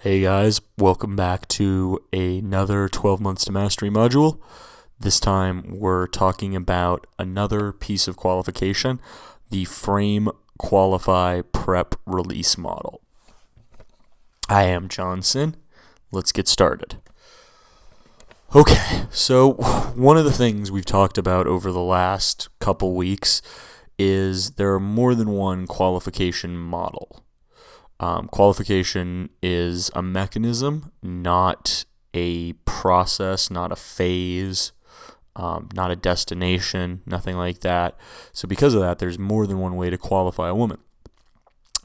Hey guys, welcome back to another 12 Months to Mastery module. This time we're talking about another piece of qualification, the Frame Qualify Prep Release model. I am Johnson. Let's get started. Okay, so one of the things we've talked about over the last couple weeks is there are more than one qualification model. Qualification is a mechanism, not a process, not a phase, not a destination, nothing like that. So because of that, there's more than one way to qualify a woman.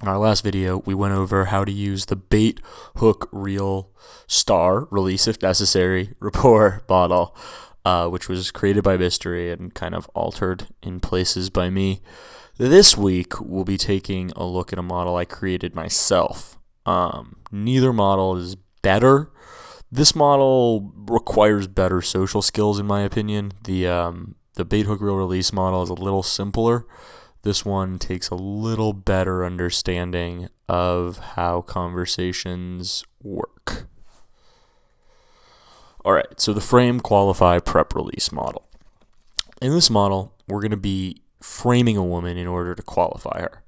In our last video, we went over how to use the bait, hook, reel, star, release if necessary, rapport model, which was created by Mystery and kind of altered in places by me. This week, we'll be taking a look at a model I created myself. Neither model is better. This model requires better social skills, in my opinion. The bait, hook, reel, release model is a little simpler. This one takes a little better understanding of how conversations work. All right, so the frame, qualify, prep, release model. In this model, we're going to be framing a woman in order to qualify her.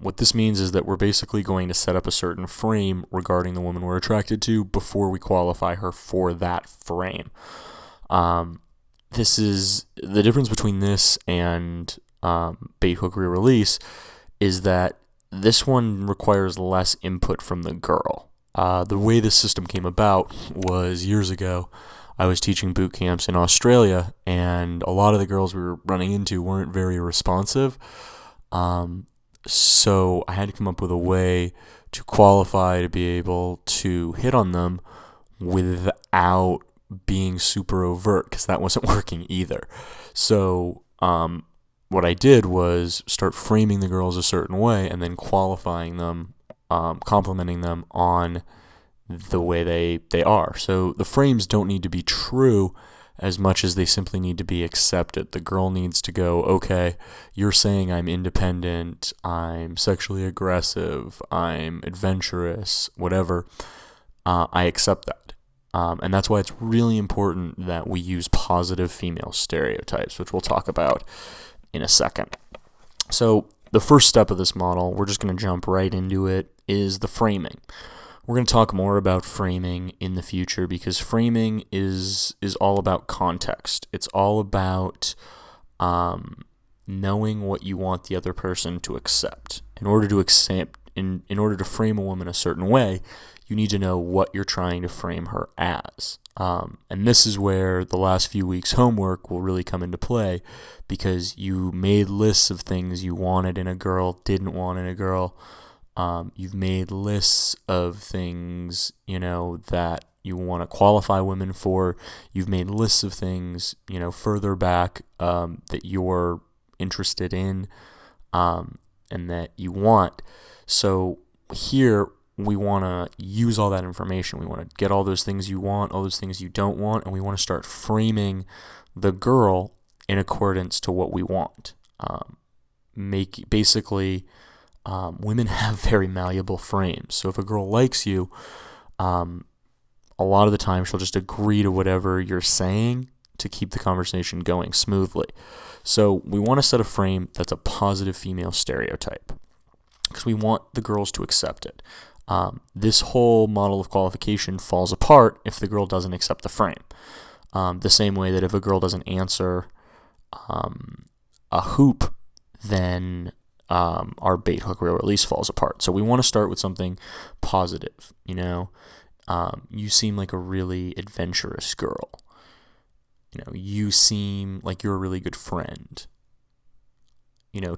What this means is that we're basically going to set up a certain frame regarding the woman we're attracted to before we qualify her for that frame. This is the difference between this and bait, hook, reel, release is that this one requires less input from the girl. The way this system came about was years ago. I was teaching boot camps in Australia, and a lot of the girls we were running into weren't very responsive. So I had to come up with a way to qualify to be able to hit on them without being super overt, because that wasn't working either. So what I did was start framing the girls a certain way and then qualifying them, complimenting them on the way they are. So the frames don't need to be true as much as they simply need to be accepted. The girl needs to go, okay, you're saying I'm independent, I'm sexually aggressive, I'm adventurous, whatever. I accept that. And that's why it's really important that we use positive female stereotypes, which we'll talk about in a second. So the first step of this model, we're just going to jump right into it, is the framing. We're going to talk more about framing in the future because framing is all about context. It's all about knowing what you want the other person to accept. In order to frame a woman a certain way, you need to know what you're trying to frame her as. And this is where the last few weeks' homework will really come into play, because you made lists of things you wanted in a girl, didn't want in a girl. You've made lists of things, that you want to qualify women for. You've made lists of things, further back that you're interested in and that you want. So here we want to use all that information. We want to get all those things you want, all those things you don't want, and we want to start framing the girl in accordance to what we want. Women have very malleable frames. So if a girl likes you, a lot of the time she'll just agree to whatever you're saying to keep the conversation going smoothly. So we want to set a frame that's a positive female stereotype because we want the girls to accept it. This whole model of qualification falls apart if the girl doesn't accept the frame. The same way that if a girl doesn't answer a hoop, then our bait, hook, reel, release falls apart. So we want to start with something positive. You seem like a really adventurous girl. You seem like you're a really good friend.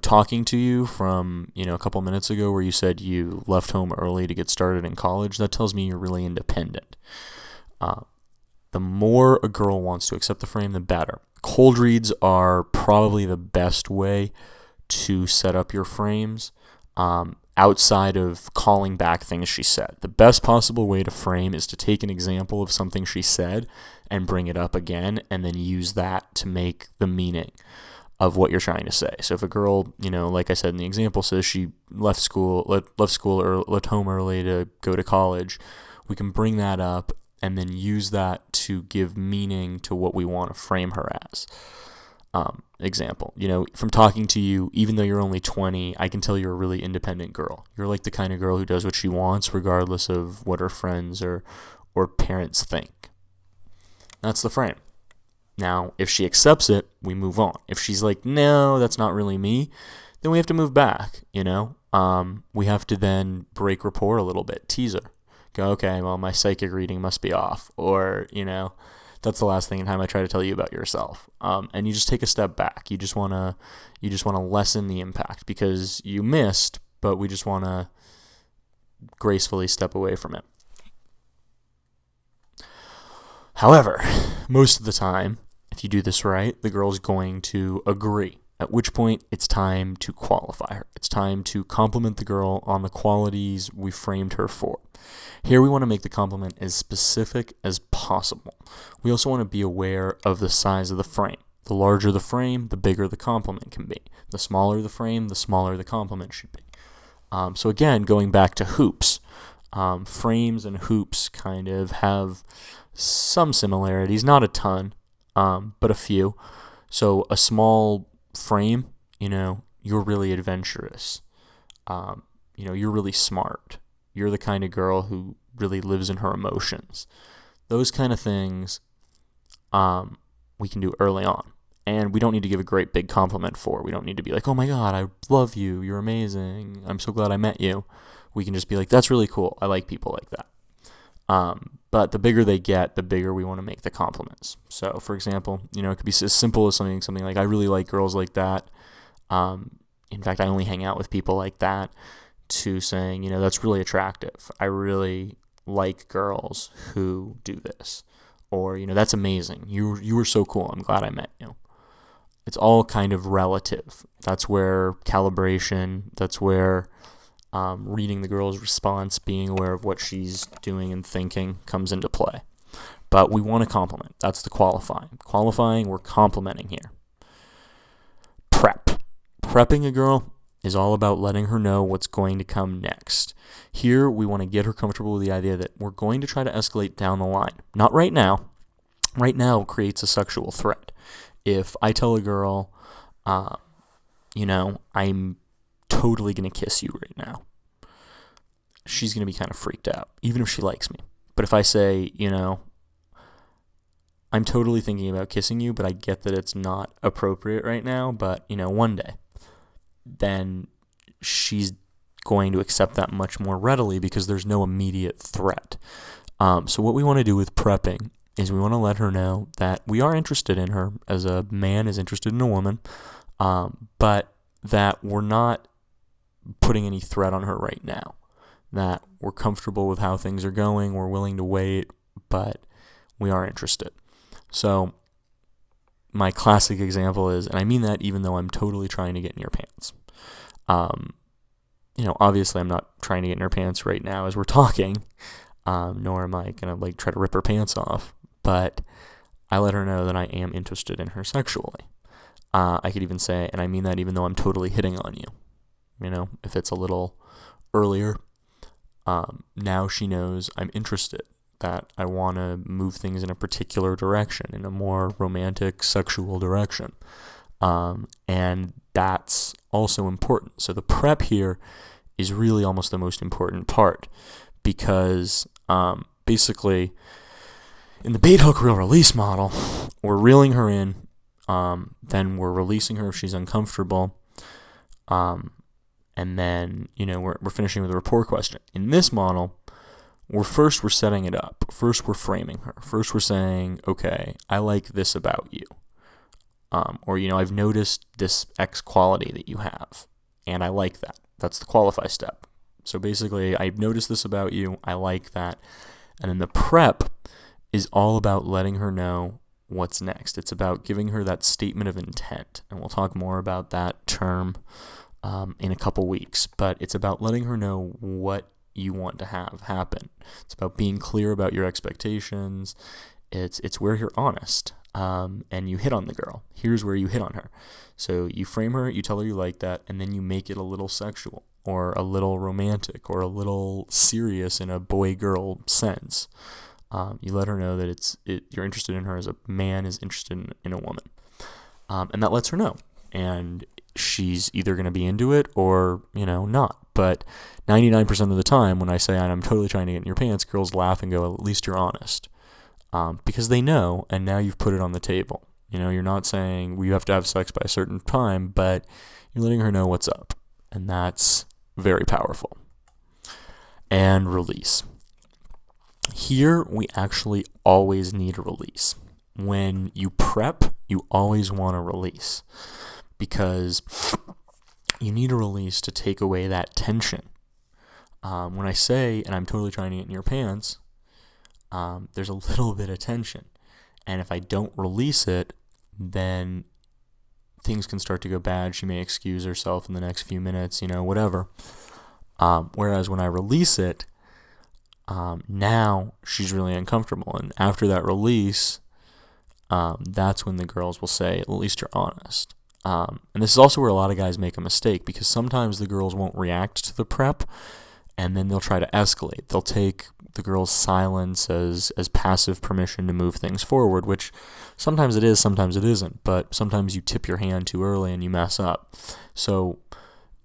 Talking to you from, a couple minutes ago where you said you left home early to get started in college, that tells me you're really independent. The more a girl wants to accept the frame, the better. Cold reads are probably the best way to set up your frames outside of calling back things she said. The best possible way to frame is to take an example of something she said and bring it up again and then use that to make the meaning of what you're trying to say. So if a girl, like I said in the example, says she left home early to go to college, we can bring that up and then use that to give meaning to what we want to frame her as. Example, from talking to you, even though you're only 20, I can tell you're a really independent girl. You're like the kind of girl who does what she wants regardless of what her friends or parents think. That's the frame. Now, if she accepts it, we move on. If she's like, no, that's not really me, then we have to move back, We have to then break rapport a little bit, tease her. Go, okay, well, my psychic reading must be off. Or, that's the last thing in time I try to tell you about yourself. And you just take a step back. You just want to lessen the impact because you missed, but we just want to gracefully step away from it. However, most of the time, if you do this right, the girl's going to agree, at which point it's time to qualify her. It's time to compliment the girl on the qualities we framed her for. Here we want to make the compliment as specific as possible. We also want to be aware of the size of the frame. The larger the frame, the bigger the compliment can be. The smaller the frame, the smaller the compliment should be. So again, going back to hoops, frames and hoops kind of have some similarities, not a ton, but a few. So a small frame, you're really adventurous. You're really smart. You're the kind of girl who really lives in her emotions. Those kind of things we can do early on. And we don't need to give a great big compliment for. We don't need to be like, oh my God, I love you. You're amazing. I'm so glad I met you. We can just be like, that's really cool. I like people like that. But the bigger they get, the bigger we want to make the compliments. So, for example, it could be as simple as something like, I really like girls like that. In fact, I only hang out with people like that, to saying, that's really attractive. I really like girls who do this. Or, that's amazing. You were so cool. I'm glad I met you. It's all kind of relative. That's where calibration, that's where reading the girl's response, being aware of what she's doing and thinking comes into play. But we want to compliment. That's the qualifying. Qualifying, we're complimenting here. Prep. Prepping a girl is all about letting her know what's going to come next. Here, we want to get her comfortable with the idea that we're going to try to escalate down the line. Not right now. Right now creates a sexual threat. If I tell a girl, I'm totally going to kiss you right now, she's going to be kind of freaked out, even if she likes me. But if I say, I'm totally thinking about kissing you, but I get that it's not appropriate right now, but, one day, then she's going to accept that much more readily because there's no immediate threat. So what we want to do with prepping is we want to let her know that we are interested in her as a man is interested in a woman, but that we're not putting any threat on her right now, that we're comfortable with how things are going, we're willing to wait, but we are interested. So my classic example is, and I mean that even though I'm totally trying to get in your pants. Obviously I'm not trying to get in her pants right now as we're talking, nor am I going to try to rip her pants off, but I let her know that I am interested in her sexually. I could even say, and I mean that even though I'm totally hitting on you, if it's a little earlier, now she knows I'm interested, that I want to move things in a particular direction, in a more romantic, sexual direction. And that's also important. So the prep here is really almost the most important part because basically in the bait hook reel release model, we're reeling her in, then we're releasing her if she's uncomfortable, and then we're finishing with a rapport question. In this model, we're setting it up. First, we're framing her. First, we're saying, okay, I like this about you. Or, I've noticed this X quality that you have, and I like that. That's the qualify step. So basically, I've noticed this about you. I like that. And then the prep is all about letting her know what's next. It's about giving her that statement of intent. And we'll talk more about that term in a couple weeks. But it's about letting her know what you want to have happen. It's about being clear about your expectations. It's where you're honest, and you hit on the girl. Here's where you hit on her. So you frame her, you tell her you like that, and then you make it a little sexual. or a little romantic or a little serious in a boy-girl sense. You let her know that you're interested in her as a man is interested in a woman. And that lets her know. And she's either going to be into it or, not. But 99% of the time when I say I'm totally trying to get in your pants, girls laugh and go, at least you're honest. Because they know, and now you've put it on the table. You're not saying we have to have sex by a certain time, but you're letting her know what's up. And that's very powerful. And release. Here, we actually always need a release. When you prep, you always want a release. Because you need a release to take away that tension. When I say, and I'm totally trying to get in your pants, there's a little bit of tension. And if I don't release it, then things can start to go bad. She may excuse herself in the next few minutes, whatever. Whereas when I release it, now she's really uncomfortable. And after that release, that's when the girls will say, at least you're honest. And this is also where a lot of guys make a mistake, because sometimes the girls won't react to the prep, and then they'll try to escalate. They'll take the girl's silence as passive permission to move things forward, which sometimes it is, sometimes it isn't. But sometimes you tip your hand too early and you mess up. So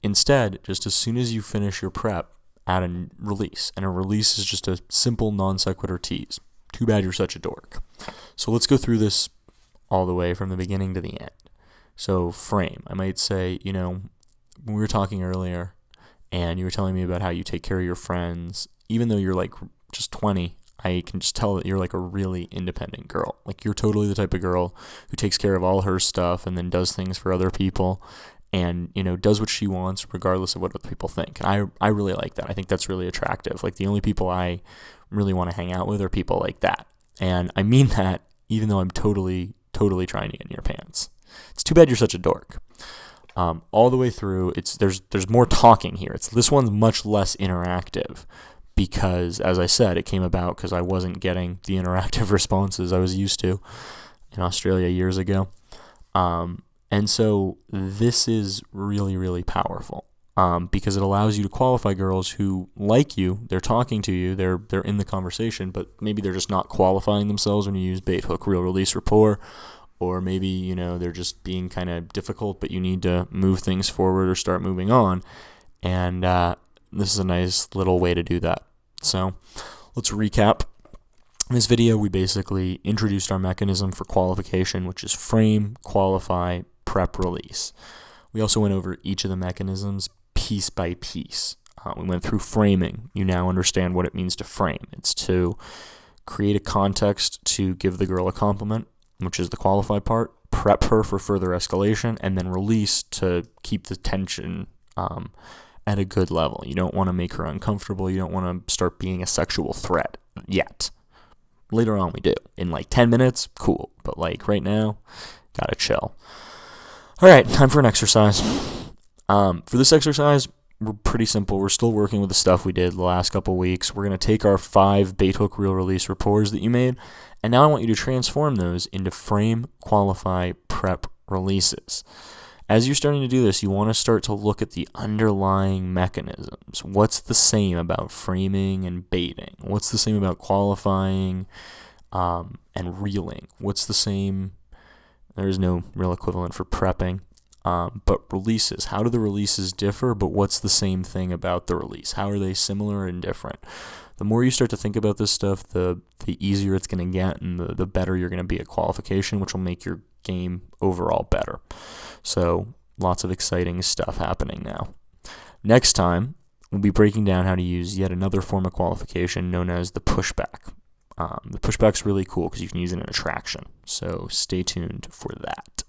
instead, just as soon as you finish your prep, add a release. And a release is just a simple non sequitur tease. Too bad you're such a dork. So let's go through this all the way from the beginning to the end. So frame. I might say, when we were talking earlier and you were telling me about how you take care of your friends, even though you're like just 20, I can just tell that you're like a really independent girl. Like you're totally the type of girl who takes care of all her stuff and then does things for other people and, does what she wants regardless of what other people think. And I really like that. I think that's really attractive. Like the only people I really want to hang out with are people like that. And I mean that even though I'm totally trying to get in your pants. It's too bad you're such a dork. All the way through, there's more talking here. This one's much less interactive because, as I said, it came about because I wasn't getting the interactive responses I was used to in Australia years ago. And so this is really, really powerful because it allows you to qualify girls who like you. They're talking to you. They're in the conversation, but maybe they're just not qualifying themselves when you use bait, hook, reel, release, rapport. Or maybe, they're just being kind of difficult, but you need to move things forward or start moving on. And this is a nice little way to do that. So let's recap. In this video, we basically introduced our mechanism for qualification, which is frame, qualify, prep, release. We also went over each of the mechanisms piece by piece. We went through framing. You now understand what it means to frame. It's to create a context to give the girl a compliment, which is the qualify part, prep her for further escalation, and then release to keep the tension at a good level. You don't want to make her uncomfortable. You don't want to start being a sexual threat yet. Later on we do. In like 10 minutes, cool. But like right now, gotta chill. All right, time for an exercise. For this exercise, we're pretty simple. We're still working with the stuff we did the last couple weeks. We're going to take our 5 bait, hook, reel, release rapports that you made, and now I want you to transform those into frame, qualify, prep, releases. As you're starting to do this, you want to start to look at the underlying mechanisms. What's the same about framing and baiting? What's the same about qualifying and reeling? What's the same? There's no real equivalent for prepping. But releases, how do the releases differ, but what's the same thing about the release? How are they similar and different? The more you start to think about this stuff, the easier it's going to get and the better you're going to be at qualification, which will make your game overall better. So lots of exciting stuff happening now. Next time, we'll be breaking down how to use yet another form of qualification known as the pushback. The pushback's really cool because you can use it in attraction. So stay tuned for that.